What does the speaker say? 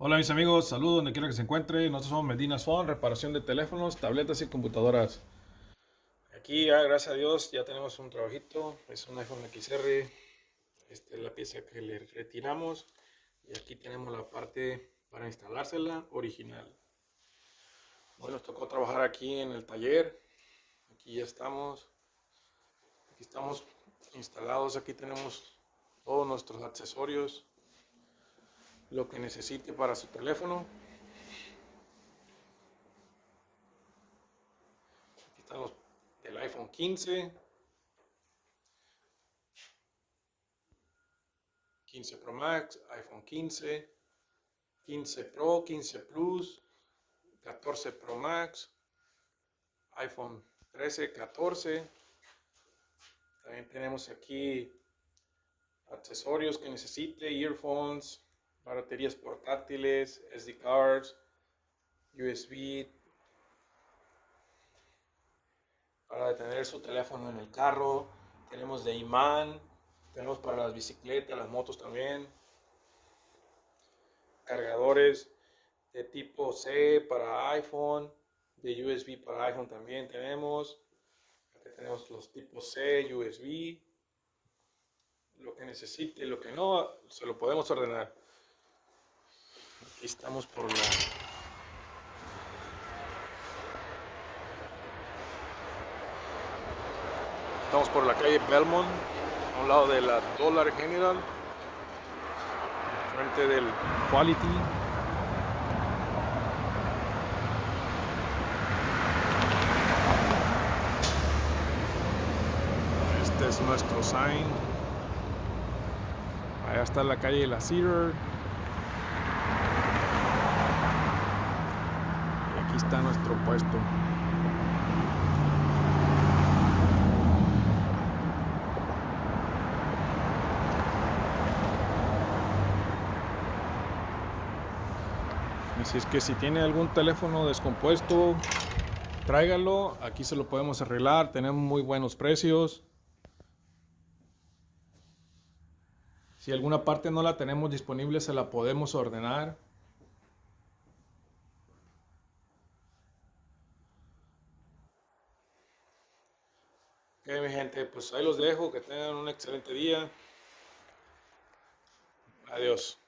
Hola mis amigos, saludos donde quiera que se encuentre. Nosotros somos Medina's Phone, reparación de teléfonos, tabletas y computadoras. Aquí ya, gracias a Dios, ya tenemos un trabajito. Es un iPhone XR. Esta es la pieza que le retiramos. Y aquí tenemos la parte para instalársela original. Hoy nos tocó trabajar aquí en el taller. Aquí ya estamos. Aquí estamos instalados. Aquí tenemos todos nuestros accesorios. Lo que necesite para su teléfono. Aquí están los del iPhone 15. 15 Pro Max, iPhone 15, 15 Pro, 15 Plus, 14 Pro Max, iPhone 13, 14. También tenemos aquí accesorios que necesite, earphones, baterías portátiles, SD cards, USB para tener su teléfono en el carro. Tenemos de imán, tenemos para las bicicletas, las motos también. Cargadores de tipo C para iPhone, de USB para iPhone también tenemos. Aquí tenemos los tipos C, USB, lo que necesite, lo que no, se lo podemos ordenar. Aquí estamos por la calle Belmont, a un lado de la Dollar General, frente del Quality. Este es nuestro sign. Allá está la calle La Cedar. Y aquí está nuestro puesto. Así es que si tiene algún teléfono descompuesto, tráigalo. Aquí se lo podemos arreglar. Tenemos muy buenos precios. Si alguna parte no la tenemos disponible, se la podemos ordenar. Ok, mi gente, pues ahí los dejo. Que tengan un excelente día. Adiós.